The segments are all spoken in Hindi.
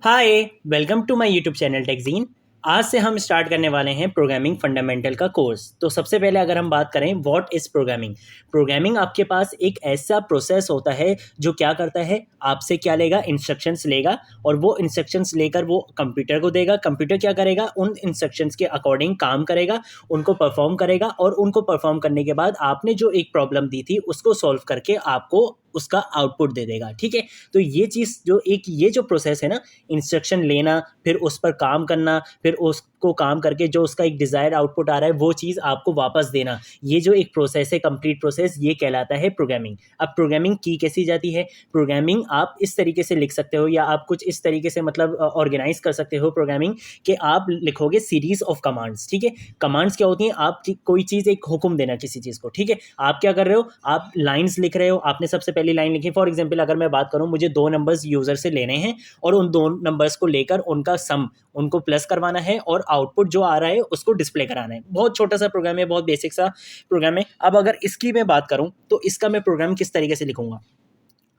Hi, welcome to my YouTube channel Techgene. आज से हम स्टार्ट करने वाले हैं प्रोग्रामिंग फंडामेंटल का कोर्स। तो सबसे पहले अगर हम बात करें व्हाट इज़ प्रोग्रामिंग। प्रोग्रामिंग आपके पास एक ऐसा प्रोसेस होता है जो क्या करता है, आपसे क्या लेगा, इंस्ट्रक्शंस लेगा और वो इंस्ट्रक्शंस लेकर वो कंप्यूटर को देगा। कंप्यूटर क्या करेगा, उन इंस्ट्रक्शंस के अकॉर्डिंग काम करेगा, उनको परफॉर्म करेगा और उनको परफॉर्म करने के बाद आपने जो एक प्रॉब्लम दी थी उसको सॉल्व करके आपको उसका आउटपुट दे देगा। ठीक है, तो ये चीज़ जो एक ये जो प्रोसेस है ना, इंस्ट्रक्शन लेना, फिर उस पर काम करना, फिर उसको काम करके जो उसका एक डिज़ायर्ड आउटपुट आ रहा है वो चीज़ आपको वापस देना, ये जो एक प्रोसेस है, कंप्लीट प्रोसेस, ये कहलाता है प्रोग्रामिंग। अब प्रोग्रामिंग की कैसी जाती है, प्रोग्रामिंग आप इस तरीके से लिख सकते हो या आप कुछ इस तरीके से मतलब ऑर्गेनाइज कर सकते हो प्रोग्रामिंग कि आप लिखोगे सीरीज ऑफ कमांड्स। ठीक है, कमांड्स क्या होती हैं, आप कोई चीज़ एक हुक्म देना किसी चीज़ को। ठीक है, आप क्या कर रहे हो, आप लाइन्स लिख रहे हो, आपने सबसे पहली लाइन लिखी। फॉर एग्जाम्पल अगर मैं बात करूँ, मुझे दो नंबर्स यूज़र से लेने हैं और उन दो नंबर्स को लेकर उनका सम उनको प्लस करवाना है और आउटपुट जो आ रहा है उसको डिस्प्ले कराना है। बहुत छोटा सा प्रोग्राम है, बहुत बेसिक सा प्रोग्राम है। अब अगर इसकी मैं बात करूं तो इसका मैं प्रोग्राम किस तरीके से लिखूंगा,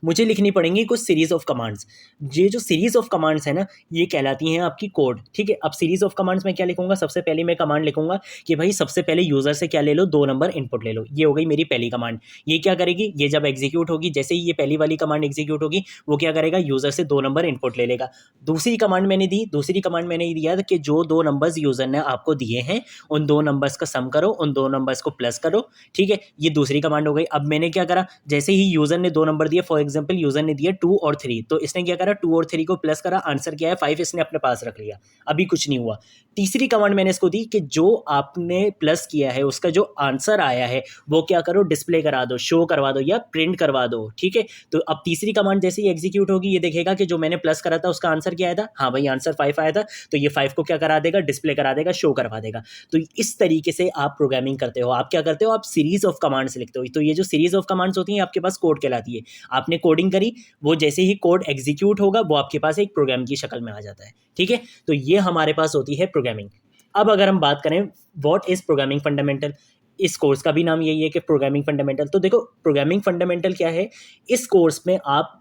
मुझे लिखनी पड़ेंगी कुछ सीरीज ऑफ कमांड्स। ये जो सीरीज ऑफ कमांड्स है ना, ये कहलाती हैं आपकी कोड। ठीक है, अब सीरीज ऑफ कमांड्स में क्या लिखूंगा, सबसे पहले मैं कमांड लिखूंगा कि भाई सबसे पहले यूजर से क्या ले लो, दो नंबर इनपुट ले लो। ये हो गई मेरी पहली कमांड। ये क्या करेगी, ये जब एग्जीक्यूट होगी, जैसे ही ये पहली वाली कमांड एग्जीक्यूट होगी, वो क्या करेगा, यूजर से दो नंबर इनपुट ले लेगा। दूसरी कमांड मैंने दी, दूसरी कमांड मैंने दिया कि जो दो नंबर्स यूजर ने आपको दिए हैं उन दो नंबर्स का सम करो, उन दो नंबर्स को प्लस करो। ठीक है, ये दूसरी कमांड हो गई। अब मैंने क्या करा, जैसे ही यूजर ने दो नंबर दिए, फॉर एग्जाम्पल यूजर ने दिया टू और थ्री, तो इसने क्या करा, टू और थ्री को प्लस करा, आंसर क्या है फाइव, इसने अपने पास रख लिया, अभी कुछ नहीं हुआ। तीसरी कमांड मैंने इसको दी कि जो आपने प्लस किया है उसका जो आंसर आया है वो क्या करो, डिस्प्ले करा दो, शो करवा दो या प्रिंट करवा दो। ठीक है, तो अब तीसरी कमांड जैसे ही एग्जीक्यूट होगी, ये देखेगा कि जो मैंने प्लस करा था उसका आंसर क्या आया था, हाँ भाई आंसर फाइव आया था, तो ये फाइव को क्या करा देगा, डिस्प्ले करा देगा, शो करवा देगा। तो इस तरीके से आप प्रोग्रामिंग करते हो। आप क्या करते हो, आप सीरीज ऑफ कमांड्स लिखते हो। तो ये जो सीरीज ऑफ कमांड्स होती हैं आपके पास कोड कहलाती है। आपने कोडिंग करी, वो जैसे ही कोड एग्जीक्यूट होगा वो आपके पास एक प्रोग्राम की शक्ल में आ जाता है। ठीक है, तो ये हमारे पास होती है प्रोग्रामिंग। अब अगर हम बात करें व्हाट इज प्रोग्रामिंग फंडामेंटल, इस कोर्स का भी नाम यही है कि प्रोग्रामिंग फंडामेंटल। तो देखो प्रोग्रामिंग फंडामेंटल क्या है, इस कोर्स में आप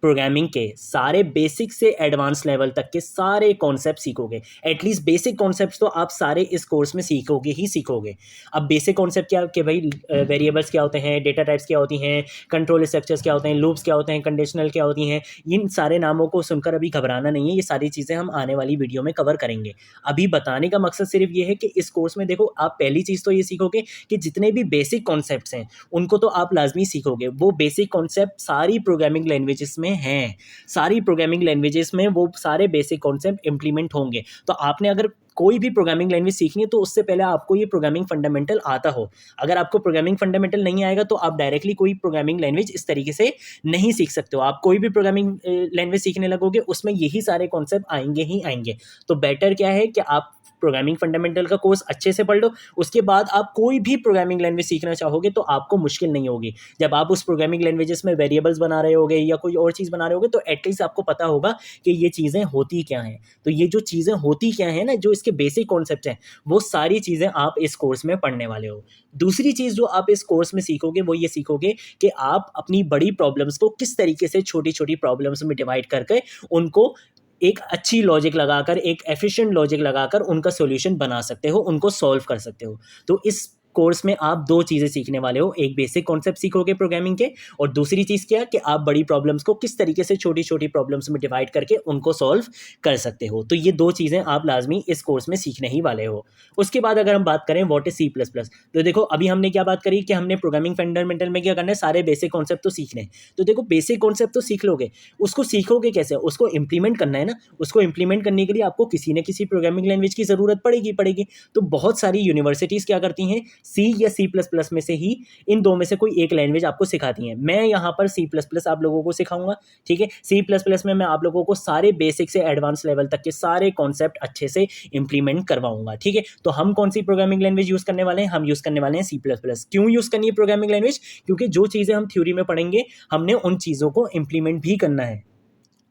प्रोग्रामिंग के सारे बेसिक से एडवांस लेवल तक के सारे कॉन्सेप्ट सीखोगे। एटलीस्ट बेसिक कॉन्सेप्ट्स तो आप सारे इस कोर्स में सीखोगे ही सीखोगे। अब बेसिक कॉन्सेप्ट क्या कि भाई वेरिएबल्स क्या होते हैं, डेटा टाइप्स क्या होती हैं, कंट्रोल स्ट्रक्चर्स क्या होते हैं, लूप्स क्या होते हैं, कंडीशनल क्या होती हैं। इन सारे नामों को सुनकर अभी घबराना नहीं है, ये सारी चीज़ें हम आने वाली वीडियो में कवर करेंगे। अभी बताने का मकसद सिर्फ ये है कि इस कोर्स में देखो, आप पहली चीज़ तो ये सीखोगे कि जितने भी बेसिक कॉन्सेप्ट्स हैं उनको तो आप लाजमी सीखोगे। वो बेसिक कॉन्सेप्ट सारी प्रोग्रामिंग लैंग्वेजेस में हैं, सारी प्रोग्रामिंग लैंग्वेजेस में वो सारे बेसिक कॉन्सेप्ट इंप्लीमेंट होंगे। तो आपने अगर कोई भी प्रोग्रामिंग लैंग्वेज सीखनी है तो उससे पहले आपको ये प्रोग्रामिंग फंडामेंटल आता हो। अगर आपको प्रोग्रामिंग फंडामेंटल नहीं आएगा तो आप डायरेक्टली कोई प्रोग्रामिंग लैंग्वेज इस तरीके से नहीं सीख सकते हो। आप कोई भी प्रोग्रामिंग लैंग्वेज सीखने लगोगे उसमें यही सारे कॉन्सेप्ट आएंगे ही आएंगे। तो बेटर क्या है कि आप प्रोग्रामिंग फंडामेंटल का कोर्स अच्छे से पढ़ लो, उसके बाद आप कोई भी प्रोग्रामिंग लैंग्वेज सीखना चाहोगे तो आपको मुश्किल नहीं होगी। जब आप उस प्रोग्रामिंग लैंग्वेजेस में वेरिएबल्स बना रहे होगे या कोई और चीज़ बना रहे होगे तो एटलीस्ट आपको पता होगा कि ये चीज़ें होती क्या हैं। तो ये जो चीज़ें होती क्या हैं ना, जो इसके बेसिक कॉन्सेप्ट हैं, वो सारी चीज़ें आप इस कोर्स में पढ़ने वाले हो। दूसरी चीज़ जो आप इस कोर्स में सीखोगे वो ये सीखोगे कि आप अपनी बड़ी प्रॉब्लम्स को किस तरीके से छोटी छोटी प्रॉब्लम्स में डिवाइड करके उनको एक अच्छी लॉजिक लगाकर, एक एफिशिएंट लॉजिक लगाकर उनका सॉल्यूशन बना सकते हो, उनको सॉल्व कर सकते हो। तो इस कोर्स में आप दो चीज़ें सीखने वाले हो, एक बेसिक कॉन्सेप्ट सीखोगे प्रोग्रामिंग के और दूसरी चीज़ क्या कि आप बड़ी प्रॉब्लम्स को किस तरीके से छोटी छोटी प्रॉब्लम्स में डिवाइड करके उनको सॉल्व कर सकते हो। तो ये दो चीज़ें आप लाजमी इस कोर्स में सीखने ही वाले हो। उसके बाद अगर हम बात करें what is C plus plus, तो देखो अभी हमने क्या बात करी कि हमने प्रोग्रामिंग फंडामेंटल में क्या करना है, सारे बेसिक कॉन्सेप्ट तो सीखने हैं। तो देखो बेसिक कॉन्सेप्ट तो सीख लोगे, उसको सीखोगे कैसे, उसको इंप्लीमेंट करना है ना। उसको इंप्लीमेंट करने के लिए आपको किसी न किसी प्रोग्रामिंग लैंग्वेज की ज़रूरत पड़ेगी। तो बहुत सारी यूनिवर्सिटीज़ क्या करती हैं, सी या सी प्लस प्लस में से ही इन दो में से कोई एक लैंग्वेज आपको सिखाती हैं। मैं यहाँ पर सी प्लस प्लस आप लोगों को सिखाऊंगा। ठीक है, सी प्लस प्लस में मैं आप लोगों को सारे बेसिक से एडवांस लेवल तक के सारे कॉन्सेप्ट अच्छे से इंप्लीमेंट करवाऊंगा। ठीक है, तो हम कौन सी प्रोग्रामिंग लैंग्वेज यूज़ करने वाले हैं, हम यूज़ करने वाले हैं सी प्लस प्लस। क्यों यूज़ करनी है प्रोग्रामिंग लैंग्वेज, क्योंकि जो चीज़ें हम थ्योरी में पढ़ेंगे हमने उन चीज़ों को इंप्लीमेंट भी करना है।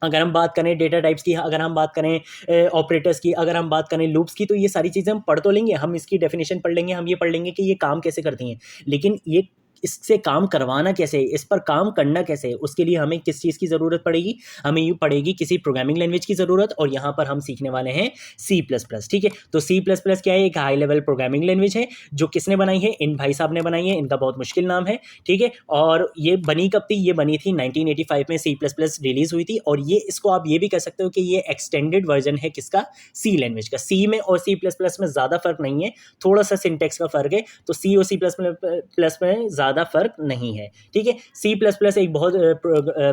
अगर हम बात करें डेटा टाइप्स की, अगर हम बात करें ऑपरेटर्स की, अगर हम बात करें लूप्स की, तो ये सारी चीज़ें हम पढ़ तो लेंगे, हम इसकी डेफिनेशन पढ़ लेंगे, हम ये पढ़ लेंगे कि ये काम कैसे करती हैं, लेकिन ये इससे काम करवाना कैसे है, इस पर काम करना कैसे है, उसके लिए हमें किस चीज़ की ज़रूरत पड़ेगी, हमें ये पड़ेगी किसी प्रोग्रामिंग लैंग्वेज की ज़रूरत। और यहाँ पर हम सीखने वाले हैं सी प्लस प्लस। ठीक है, तो सी प्लस प्लस क्या है, एक हाई लेवल प्रोग्रामिंग लैंग्वेज है जो किसने बनाई है, इन भाई साहब ने बनाई है, इनका बहुत मुश्किल नाम है। ठीक है, और ये बनी कब थी, ये बनी थी 1985 में सी प्लस प्लस रिलीज हुई थी। और ये इसको आप ये भी कह सकते हो कि ये एक्सटेंडेड वर्जन है किसका, सी लैंग्वेज का। सी में और सी प्लस प्लस में ज़्यादा फर्क नहीं है, थोड़ा सा सिंटेक्स का फर्क है, तो सी और सी प्लस प्लस में ज़्यादा फर्क नहीं है। ठीक है, सी प्लस प्लस एक बहुत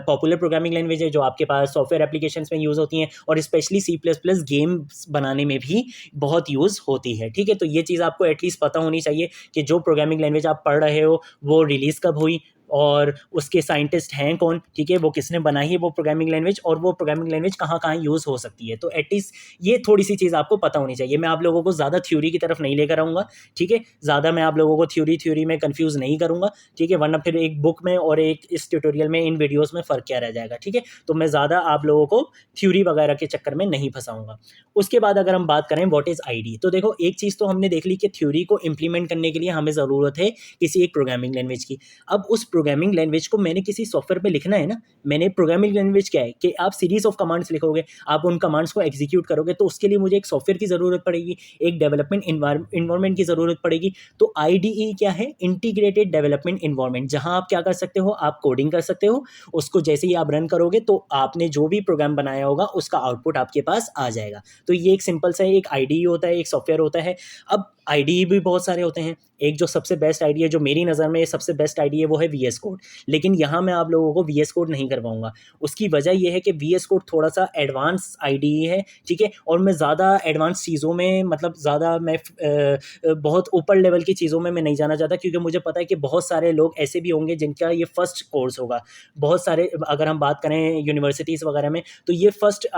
पॉपुलर प्रोग्रामिंग लैंग्वेज है जो आपके पास सॉफ्टवेयर एप्लीकेशंस में यूज़ होती हैं, और specially C plus plus games बनाने में भी बहुत यूज़ होती है। ठीक है, तो ये चीज़ आपको एटलीस्ट पता होनी चाहिए कि जो प्रोग्रामिंग लैंग्वेज आप पढ़ रहे हो वो रिलीज़ कब हुई, और उसके साइंटिस्ट हैं कौन, ठीक है, वो किसने बनाई है वो प्रोग्रामिंग लैंग्वेज, और वो प्रोग्रामिंग लैंग्वेज कहाँ कहाँ यूज़ हो सकती है। तो एटलीस्ट ये थोड़ी सी चीज़ आपको पता होनी चाहिए। मैं आप लोगों को ज़्यादा थ्योरी की तरफ नहीं लेकर आऊँगा। ठीक है, ज़्यादा मैं आप लोगों को थ्योरी में कंफ्यूज नहीं करूँगा। ठीक है, वरना फिर एक बुक में और एक इस ट्यूटोरियल में, इन वीडियोज़ में फ़र्क क्या रह जाएगा। ठीक है, तो मैं ज़्यादा आप लोगों को थ्योरी वगैरह के चक्कर में नहीं फंसाऊँगा। उसके बाद अगर हम बात करें व्हाट इज़ आईडी, तो देखो एक चीज़ तो हमने देख ली कि थ्योरी को इम्प्लीमेंट करने के लिए हमें ज़रूरत है किसी एक प्रोग्रामिंग लैंग्वेज की। अब उस प्रोग्रामिंग लैंग्वेज को मैंने किसी सॉफ्टवेयर पे लिखना है ना। मैंने प्रोग्रामिंग लैंग्वेज क्या है कि आप सीरीज ऑफ कमांड्स लिखोगे, आप उन कमांड्स को एग्जीक्यूट करोगे, तो उसके लिए मुझे एक सॉफ्टवेयर की ज़रूरत पड़ेगी, एक डेवलपमेंट इन्वायरमेंट की ज़रूरत पड़ेगी। तो आईडीई क्या है, इंटीग्रेटेड डेवलपमेंट इन्वायरमेंट, जहां आप क्या कर सकते हो, आप कोडिंग कर सकते हो। उसको जैसे ही आप रन करोगे तो आपने जो भी प्रोग्राम बनाया होगा उसका आउटपुट आपके पास आ जाएगा। तो ये एक सिंपल सा एक आईडीई होता है, एक सॉफ्टवेयर होता है। अब आईडीई भी बहुत सारे होते हैं। एक जो सबसे बेस्ट आईडी है, जो मेरी नज़र में सबसे बेस्ट आईडी है, वो है वीएस कोड। लेकिन यहाँ मैं आप लोगों को वीएस कोड नहीं करवाऊंगा। उसकी वजह यह है कि वीएस कोड थोड़ा सा एडवांस आईडी है। ठीक है, और मैं ज़्यादा एडवांस चीज़ों में, मतलब ज़्यादा मैं बहुत ऊपर लेवल की चीज़ों में मैं नहीं जाना चाहता, क्योंकि मुझे पता है कि बहुत सारे लोग ऐसे भी होंगे जिनका ये फर्स्ट कोर्स होगा। बहुत सारे, अगर हम बात करें यूनिवर्सिटीज़ वगैरह में, तो ये फर्स्ट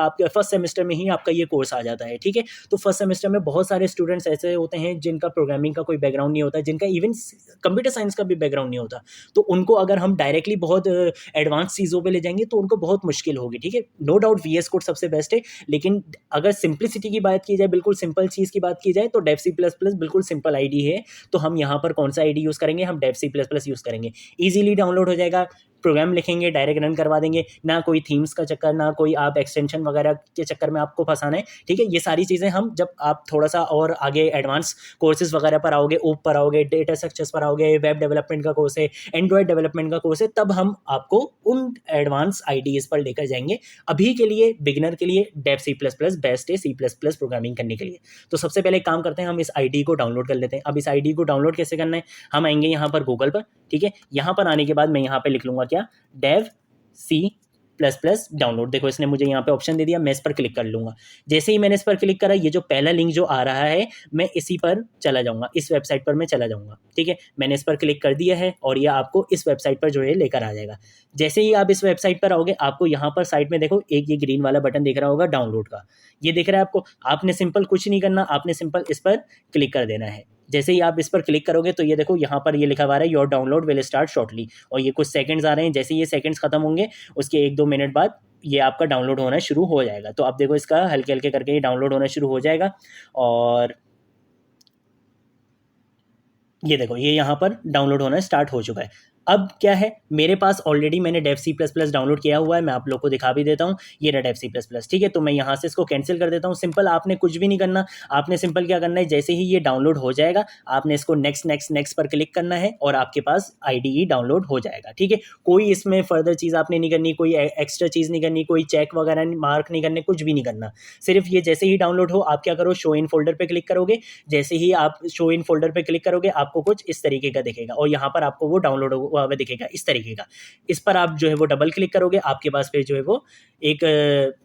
सेमेस्टर में ही आपका ये कोर्स आ जाता है। ठीक है, तो फर्स्ट सेमेस्टर में बहुत सारे स्टूडेंट्स ऐसे होते हैं जिनका प्रोग्रामिंग का कोई बैकग्राउंड नहीं होता, जिनका इवन कंप्यूटर साइंस का भी बैकग्राउंड नहीं होता। तो उनको अगर हम डायरेक्टली बहुत एडवांस चीज़ों पे ले जाएंगे तो उनको बहुत मुश्किल होगी। ठीक है, नो डाउट वीएस कोड सबसे बेस्ट है, लेकिन अगर सिंपलिसिटी की बात की जाए, बिल्कुल सिंपल चीज़ की बात की जाए, तो डेव सी प्लस प्लस बिल्कुल सिंपल आईडी है। तो हम यहाँ पर कौन सा आईडी यूज़ करेंगे, हम Dev C plus plus use करेंगे। ईजिली डाउनलोड हो जाएगा, प्रोग्राम लिखेंगे, डायरेक्ट रन करवा देंगे, ना कोई थीम्स का चक्कर, ना कोई आप एक्सटेंशन वगैरह के चक्कर में आपको फंसाना है। ठीक है, ये सारी चीज़ें हम, जब आप थोड़ा सा और आगे एडवांस कोर्सेज वगैरह पर आओगे, ओप पर आओगे, डेटा स्ट्रक्चर्स पर आओगे, वेब डेवलपमेंट का कोर्स है, एंड्रॉयड डेवलपमेंट का कोर्स है, तब हम आपको उन एडवांस आईडीज़ पर लेकर जाएंगे। अभी के लिए, बिगिनर के लिए Dev C plus plus best है सी प्लस प्लस प्रोग्रामिंग करने के लिए। तो सबसे पहले एक काम करते हैं, हम इस आईडी को डाउनलोड कर लेते हैं। अब इस आईडी को डाउनलोड कैसे करना है, हम आएंगे यहाँ पर गूगल पर। ठीक है, यहाँ पर आने के बाद मैं यहाँ पे लिख लूँगा क्या, Dev C plus plus download. देखो इसने मुझे यहाँ पे ऑप्शन दे दिया, मैं इस पर क्लिक कर लूँगा। जैसे ही मैंने इस पर क्लिक करा, ये जो पहला लिंक जो आ रहा है, मैं इसी पर चला जाऊँगा, इस वेबसाइट पर मैं चला जाऊँगा। ठीक है, मैंने इस पर क्लिक कर दिया है और ये आपको इस वेबसाइट पर जो है लेकर आ जाएगा। जैसे ही आप इस वेबसाइट पर आओगे, आपको यहाँ पर साइड में देखो एक ये ग्रीन वाला बटन दिख रहा होगा डाउनलोड का, ये दिख रहा है आपको। आपने सिंपल कुछ नहीं करना, आपने सिंपल इस पर क्लिक कर देना है। जैसे ही आप इस पर क्लिक करोगे तो ये देखो यहाँ पर ये लिखा हुआ है your download will start shortly, और ये कुछ सेकंड्स आ रहे हैं। जैसे ये सेकंड्स खत्म होंगे, उसके 1-2 मिनट बाद ये आपका डाउनलोड होना शुरू हो जाएगा। तो आप देखो इसका हल्के हल्के करके ये डाउनलोड होना शुरू हो जाएगा, और ये देखो ये यहाँ पर डाउनलोड होना स्टार्ट हो चुका है। अब क्या है, मेरे पास ऑलरेडी मैंने Dev C plus plus download किया हुआ है, मैं आप लोग को दिखा भी देता हूँ। ये रहा डेव सी प्लस प्लस। ठीक है, तो मैं यहाँ से इसको कैंसिल कर देता हूँ। सिंपल, आपने कुछ भी नहीं करना, आपने सिंपल क्या करना है, जैसे ही ये डाउनलोड हो जाएगा, आपने इसको नेक्स्ट नेक्स्ट नेक्स्ट पर क्लिक करना है और आपके पास आईडीई डाउनलोड हो जाएगा। ठीक है, कोई इसमें फर्दर चीज़ आपने नहीं करनी, कोई एक्स्ट्रा चीज़ नहीं करनी, कोई चेक वगैरह मार्क नहीं करने, कुछ भी नहीं करना। सिर्फ ये जैसे ही डाउनलोड हो, आप क्या करो, शो इन फोल्डर पर क्लिक करोगे। जैसे ही आप शो इन फोल्डर पर क्लिक करोगे, आपको कुछ इस तरीके का दिखेगा, और यहाँ पर आपको वो डाउनलोड हुआ दिखेगा इस तरीके का। इस पर आप जो है वो डबल क्लिक करोगे, आपके पास फिर जो है वो एक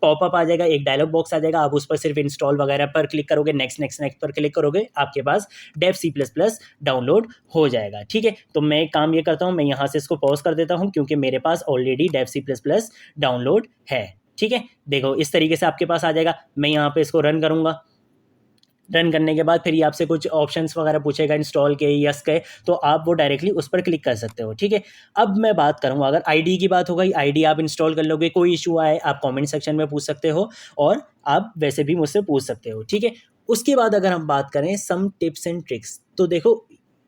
पॉपअप आ जाएगा, एक डायलॉग बॉक्स आ जाएगा। आप उस पर सिर्फ इंस्टॉल वगैरह पर क्लिक करोगे, नेक्स्ट नेक्स्ट नेक्स्ट पर क्लिक करोगे, आपके पास Dev C plus plus download हो जाएगा। ठीक है, तो मैं एक काम ये करता हूँ, मैं यहाँ से इसको पॉज कर देता हूँ, क्योंकि मेरे पास already Dev C plus plus download है। ठीक है, देखो इस तरीके से आपके पास आ जाएगा। मैं यहाँ पे इसको रन करूँगा। रन करने के बाद फिर ये आपसे कुछ ऑप्शंस वगैरह पूछेगा, इंस्टॉल के, यस के, तो आप वो डायरेक्टली उस पर क्लिक कर सकते हो। ठीक है, अब मैं बात करूँगा, अगर आईडी की बात हो गई, आईडी आप इंस्टॉल कर लोगे, कोई इशू आए आप कमेंट सेक्शन में पूछ सकते हो, और आप वैसे भी मुझसे पूछ सकते हो। ठीक है, उसके बाद अगर हम बात करें सम टिप्स एंड ट्रिक्स, तो देखो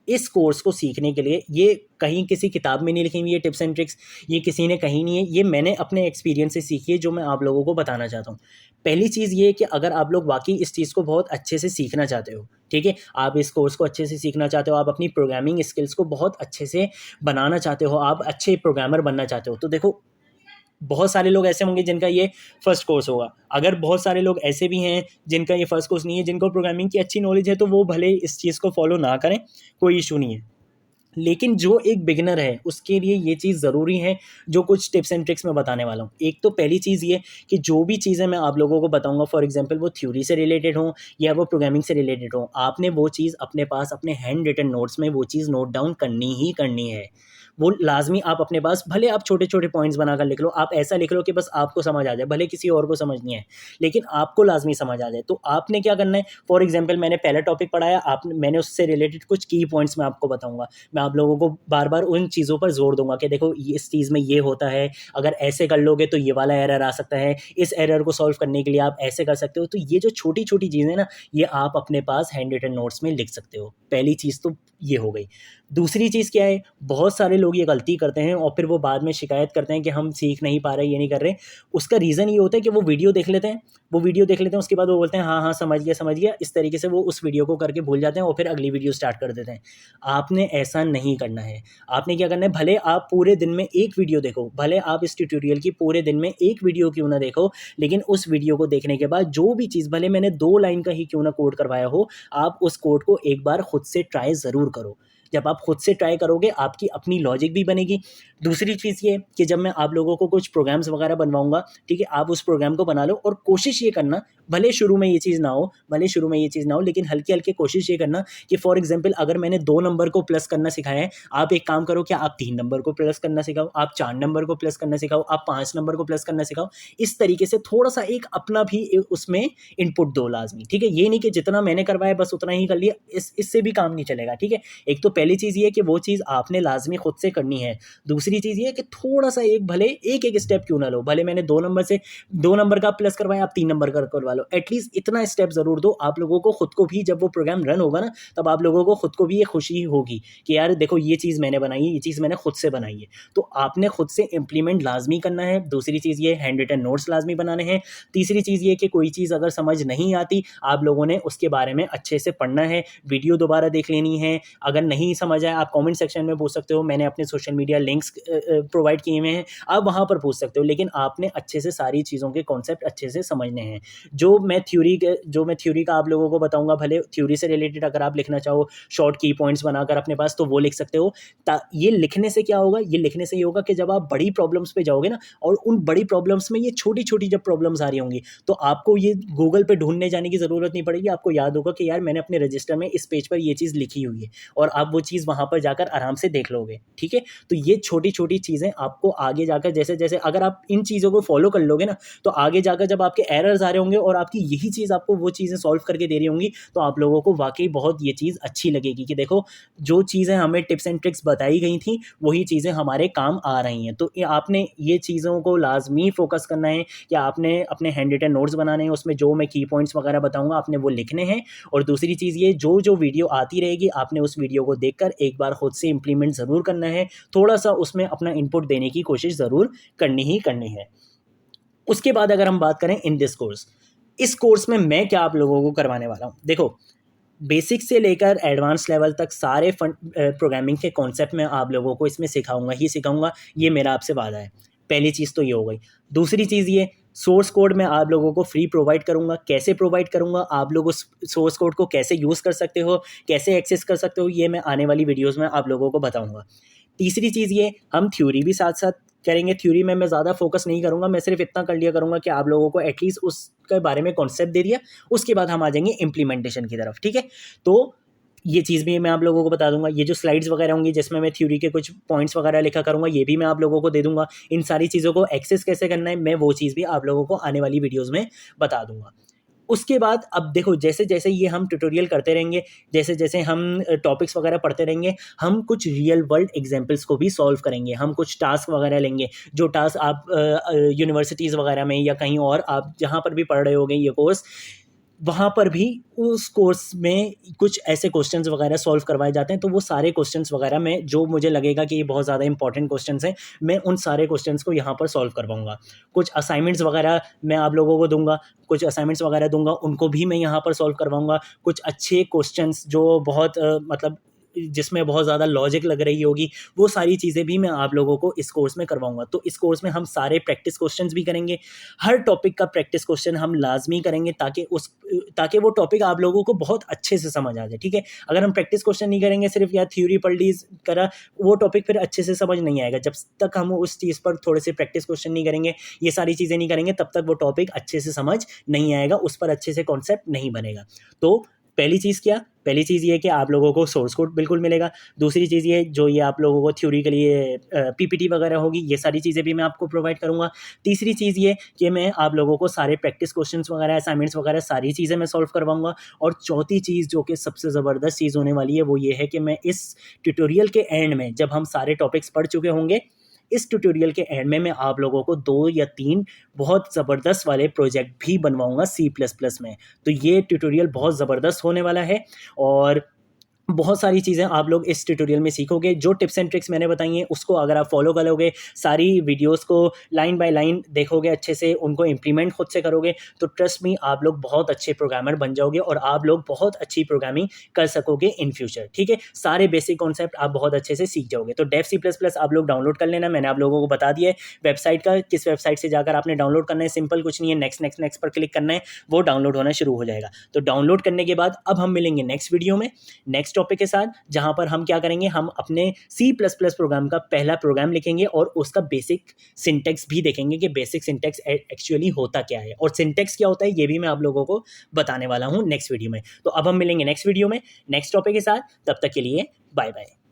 इस कोर्स को सीखने के लिए, ये कहीं किसी किताब में नहीं लिखी हुई ये टिप्स एंड ट्रिक्स, ये किसी ने कहीं नहीं है, ये मैंने अपने एक्सपीरियंस से सीखी है, जो मैं आप लोगों को बताना चाहता हूँ। पहली चीज़ ये है कि अगर आप लोग वाकई इस चीज़ को बहुत अच्छे से सीखना चाहते हो, ठीक है, आप इस कोर्स को अच्छे से सीखना चाहते हो, आप अपनी प्रोग्रामिंग स्किल्स को बहुत अच्छे से बनाना चाहते हो, आप अच्छे प्रोग्रामर बनना चाहते हो, तो देखो बहुत सारे लोग ऐसे होंगे जिनका ये फर्स्ट कोर्स होगा। अगर बहुत सारे लोग ऐसे भी हैं जिनका ये फर्स्ट कोर्स नहीं है, जिनको प्रोग्रामिंग की अच्छी नॉलेज है, तो वो भले इस चीज़ को फॉलो ना करें, कोई इशू नहीं है। लेकिन जो एक बिगिनर है उसके लिए ये चीज़ ज़रूरी है, जो कुछ टिप्स एंड ट्रिक्स मैं बताने वाला हूँ। एक तो पहली चीज़ ये कि जो भी चीज़ें मैं आप लोगों को बताऊँगा, फॉर एग्जांपल वो थ्योरी से रिलेटेड हो या वो प्रोग्रामिंग से रिलेटेड हो, आपने वो चीज़ अपने पास अपने हैंड रिटन नोट्स में वो चीज़ नोट डाउन करनी ही करनी है। वो लाजमी आप अपने पास, भले आप छोटे छोटे पॉइंट्स बनाकर लिख लो, आप ऐसा लिख लो कि बस आपको समझ आ जाए, भले किसी और को समझ नहीं है, लेकिन आपको लाजमी समझ आ जाए। तो आपने क्या करना है, फॉर एग्जाम्पल मैंने पहला टॉपिक पढ़ाया, मैंने उससे रिलेटेड कुछ की पॉइंट्स मैं आपको बताऊंगा। मैं आप लोगों को बार बार उन चीज़ों पर जोर दूंगा कि देखो इस चीज़ में ये होता है, अगर ऐसे कर लोगे तो ये वाला एरर आ सकता है, इस एरर को सॉल्व करने के लिए आप ऐसे कर सकते हो। तो ये जो छोटी छोटी चीज़ें ना, ये आप अपने पास हैंड रिटन नोट्स में लिख सकते हो। पहली चीज़ तो ये हो गई। दूसरी चीज़ क्या है, बहुत सारे लोग ये गलती करते हैं और फिर वो बाद में शिकायत करते हैं कि हम सीख नहीं पा रहे, ये नहीं कर रहे। उसका रीज़न ये होता है कि वो वीडियो देख लेते हैं, उसके बाद वो बोलते हैं हाँ हाँ समझ गया, इस तरीके से वो उस वीडियो को करके भूल जाते हैं और फिर अगली वीडियो स्टार्ट कर देते हैं। आपने ऐसा नहीं करना है। आपने क्या करना है, भले आप पूरे दिन में एक वीडियो देखो, भले आप इस ट्यूटोरियल की पूरे दिन में एक वीडियो क्यों ना देखो, लेकिन उस वीडियो को देखने के बाद जो भी चीज़, भले मैंने 2 लाइन का ही क्यों ना कोड करवाया हो, आप उस कोड को एक बार खुद से ट्राई ज़रूर करो। जब आप खुद से ट्राई करोगे, आपकी अपनी लॉजिक भी बनेगी। दूसरी चीज़ ये कि जब मैं आप लोगों को कुछ प्रोग्राम्स वगैरह बनवाऊँगा, ठीक है, आप उस प्रोग्राम को बना लो और कोशिश ये करना, भले शुरू में ये चीज़ ना हो, लेकिन हल्के-हल्के कोशिश ये करना कि फॉर एग्ज़ाम्पल अगर मैंने 2 नंबर को प्लस करना सिखाया है, आप एक काम करो, क्या आप 3 नंबर को प्लस करना सिखाओ, आप 4 नंबर को प्लस करना सिखाओ, आप 5 नंबर को प्लस करना सिखाओ। इस तरीके से थोड़ा-सा एक अपना भी उसमें इनपुट दो लाज़मी, ठीक है? ये नहीं कि जितना मैंने करवाया बस उतना ही कर लिया, इससे भी काम नहीं चलेगा, ठीक है? एक तो पहली चीज़ ये है कि वो चीज़ आपने लाज़मी खुद से करनी है। दूसरी चीज़ ये है कि थोड़ा-सा भले एक-एक स्टेप क्यों ना लो, भले मैंने 2 नंबर का प्लस करवाया, आप 3 नंबर का करवा लो। एटलीस्ट इतना स्टेप ज़रूर दो, आप लोगों को खुद को भी, जब वो प्रोग्राम रन होगा ना, तब आप लोगों को खुद को भी ये खुशी होगी कि यार देखो ये चीज़ मैंने बनाई है, ये चीज़ मैंने खुद से बनाई है। तो आपने खुद से इम्प्लीमेंट लाज़मी करना है। दूसरी चीज़ ये हैंड रिटन नोट्स लाज़मी बनाने हैं। तीसरी चीज़ ये कि कोई चीज़ अगर समझ नहीं आती, आप लोगों ने उसके बारे में अच्छे से पढ़ना है, वीडियो दोबारा देख लेनी है। अगर नहीं समझ आए, आप कमेंट सेक्शन में पूछ सकते हो, मैंने अपने सोशल मीडिया लिंक्स प्रोवाइड किए हुए हैं, आप वहाँ पर पूछ सकते हो। लेकिन आपने अच्छे से सारी चीज़ों के कॉन्सेप्ट अच्छे से समझने हैं। जो मैं थ्योरी का आप लोगों को बताऊँगा, भले थ्योरी से रिलेटेड अगर आप लिखना चाहो शॉर्ट की पॉइंट्स बनाकर अपने पास, तो वो लिख सकते हो। ये लिखने से क्या होगा, ये लिखने से ये होगा कि जब आप बड़ी प्रॉब्लम्स पे जाओगे ना, और उन बड़ी प्रॉब्लम्स में ये छोटी-छोटी जब प्रॉब्लम्स आ रही होंगी, तो आपको ये गूगल पे ढूँढने जाने की ज़रूरत नहीं पड़ेगी। आपको याद होगा कि यार मैंने अपने रजिस्टर में इस पेज पर ये चीज़ लिखी हुई है, और आप वो चीज़ वहाँ पर जाकर आराम से देख लोगे, ठीक है? तो ये छोटी-छोटी चीज़ें आपको आगे जाकर, जैसे-जैसे अगर आप इन चीज़ों को फ़ॉलो कर लोगे ना, तो आगे जाकर जब आपके एरर्स आ रहे होंगे और आपकी यही चीज़ आपको वो चीज़ें सॉल्व करके दे रही होंगी, तो आप लोगों को वाक़ई बहुत ये चीज़ अच्छी लगेगी कि देखो, जो चीज़ें हमें टिप्स एंड ट्रिक्स बताई गई थी, वही चीज़ें हमारे काम आ रही हैं। तो आपने ये चीज़ों को लाज़मी फ़ोकस करना है कि आपने अपने हैंड रिटन नोट्स बनाने हैं, उसमें जो मैं की पॉइंट्स वगैरह बताऊँगा, आपने वो लिखने हैं। और दूसरी चीज़ ये, जो वीडियो आती रहेगी, आपने उस वीडियो को देखकर एक बार खुद से इम्प्लीमेंट ज़रूर करना है। थोड़ा-सा उसमें अपना इनपुट देने की कोशिश ज़रूर करनी ही करनी है। उसके बाद अगर हम बात करें इन दिस कोर्स, इस कोर्स में मैं क्या आप लोगों को करवाने वाला हूँ। देखो, बेसिक से लेकर एडवांस लेवल तक सारे प्रोग्रामिंग के कॉन्सेप्ट मैं आप लोगों को इसमें सिखाऊंगा, ये मेरा आपसे वादा है। पहली चीज़ तो ये हो गई। दूसरी चीज़ ये, सोर्स कोड मैं आप लोगों को फ्री प्रोवाइड करूंगा। कैसे प्रोवाइड करूंगा, आप लोग उस सोर्स कोड को कैसे यूज़ कर सकते हो, कैसे एक्सेस कर सकते हो, ये मैं आने वाली वीडियोज़ में आप लोगों को बताऊँगा। तीसरी चीज़ ये, हम थ्योरी भी साथ साथ करेंगे। थ्योरी में मैं ज़्यादा फोकस नहीं करूँगा, मैं सिर्फ इतना कर लिया करूँगा कि आप लोगों को एटलीस्ट उसके बारे में कॉन्सेप्ट दे दिया। उसके बाद हम आ जाएंगे इम्प्लीमेंटेशन की तरफ, ठीक है? तो ये चीज़ भी मैं आप लोगों को बता दूंगा। ये जो स्लाइड्स वगैरह होंगी जिसमें मैं थ्योरी के कुछ पॉइंट्स वगैरह लिखा करूँगा, ये भी मैं आप लोगों को दे दूंगा। इन सारी चीज़ों को एक्सेस कैसे करना है, मैं वो चीज़ भी आप लोगों को आने वाली वीडियोज़ में बता दूंगा। उसके बाद अब देखो, जैसे-जैसे ये हम ट्यूटोरियल करते रहेंगे, जैसे-जैसे हम टॉपिक्स वगैरह पढ़ते रहेंगे, हम कुछ रियल वर्ल्ड एग्जांपल्स को भी सॉल्व करेंगे। हम कुछ टास्क वगैरह लेंगे, जो टास्क आप यूनिवर्सिटीज़ वगैरह में या कहीं और आप जहाँ पर भी पढ़ रहे होगे ये कोर्स, वहाँ पर भी उस कोर्स में कुछ ऐसे क्वेश्चंस वगैरह सॉल्व करवाए जाते हैं। तो वो सारे क्वेश्चंस वगैरह में जो मुझे लगेगा कि ये बहुत ज़्यादा इंपॉर्टेंट क्वेश्चंस हैं, मैं उन सारे क्वेश्चंस को यहाँ पर सॉल्व करवाऊँगा। कुछ असाइनमेंट्स वगैरह मैं आप लोगों को दूँगा, कुछ असाइनमेंट्स वगैरह दूँगा, उनको भी मैं यहाँ पर सॉल्व करवाऊँगा। कुछ अच्छे क्वेश्चंस जो बहुत मतलब जिसमें बहुत ज़्यादा लॉजिक लग रही होगी, वो सारी चीज़ें भी मैं आप लोगों को इस कोर्स में करवाऊँगा। तो इस कोर्स में हम सारे प्रैक्टिस क्वेश्चंस भी करेंगे। हर टॉपिक का प्रैक्टिस क्वेश्चन हम लाज़मी करेंगे ताकि वो टॉपिक आप लोगों को बहुत अच्छे से समझ आ जाए, ठीक है? अगर हम प्रैक्टिस क्वेश्चन नहीं करेंगे, सिर्फ़ या थ्योरी पढ़ ली करा, वो टॉपिक फिर अच्छे से समझ नहीं आएगा। जब तक हम उस चीज़ पर थोड़े से प्रैक्टिस क्वेश्चन नहीं करेंगे, ये सारी चीज़ें नहीं करेंगे, तब तक वो टॉपिक अच्छे से समझ नहीं आएगा, उस पर अच्छे से कॉन्सेप्ट नहीं बनेगा। तो पहली चीज़ क्या? पहली चीज़ ये कि आप लोगों को सोर्स कोड बिल्कुल मिलेगा। दूसरी चीज़ ये जो ये आप लोगों को थ्योरी के लिए पीपीटी वगैरह होगी, ये सारी चीज़ें भी मैं आपको प्रोवाइड करूँगा। तीसरी चीज़ ये कि मैं आप लोगों को सारे प्रैक्टिस क्वेश्चंस वगैरह, असाइनमेंट्स वगैरह सारी चीज़ें मैं सॉल्व करवाऊँगा। और चौथी चीज़ जो कि सबसे ज़बरदस्त चीज़ होने वाली है, वो ये है कि मैं इस ट्यूटोरियल के एंड में, जब हम सारे टॉपिक्स पढ़ चुके होंगे, इस ट्यूटोरियल के एंड में मैं आप लोगों को 2 या 3 बहुत ज़बरदस्त वाले प्रोजेक्ट भी बनवाऊँगा सी प्लस प्लस में। तो ये ट्यूटोरियल बहुत ज़बरदस्त होने वाला है और बहुत सारी चीज़ें आप लोग इस ट्यूटोरियल में सीखोगे। जो टिप्स एंड ट्रिक्स मैंने बताई हैं, उसको अगर आप फॉलो करोगे, सारी वीडियोस को लाइन बाय लाइन देखोगे अच्छे से, उनको इम्प्लीमेंट खुद से करोगे, तो ट्रस्ट मी आप लोग बहुत अच्छे प्रोग्रामर बन जाओगे और आप लोग बहुत अच्छी प्रोग्रामिंग कर सकोगे इन फ्यूचर, ठीक है? सारे बेसिक कॉन्सेप्ट आप बहुत अच्छे से सीख जाओगे। तो डेव सी प्लस प्लस आप लोग डाउनलोड कर लेना, मैंने आप लोगों को बता दिया है वेबसाइट का, किस वेबसाइट से जाकर आपने डाउनलोड करना है। सिंपल कुछ नहीं है, नेक्स्ट नेक्स्ट नेक्स्ट पर क्लिक करना है, वो डाउनलोड होना शुरू हो जाएगा। तो डाउनलोड करने के बाद अब हम मिलेंगे नेक्स्ट वीडियो में, नेक्स्ट टॉपिक के साथ, जहां पर हम क्या करेंगे, हम अपने सी प्लस प्लस प्रोग्राम का पहला प्रोग्राम लिखेंगे और उसका बेसिक सिंटेक्स भी देखेंगे कि बेसिक सिंटेक्स एक्चुअली होता क्या है और सिंटेक्स क्या होता है, ये भी मैं आप लोगों को बताने वाला हूं नेक्स्ट वीडियो में। तो अब हम मिलेंगे नेक्स्ट वीडियो में नेक्स्ट टॉपिक के साथ, तब तक के लिए बाय बाय।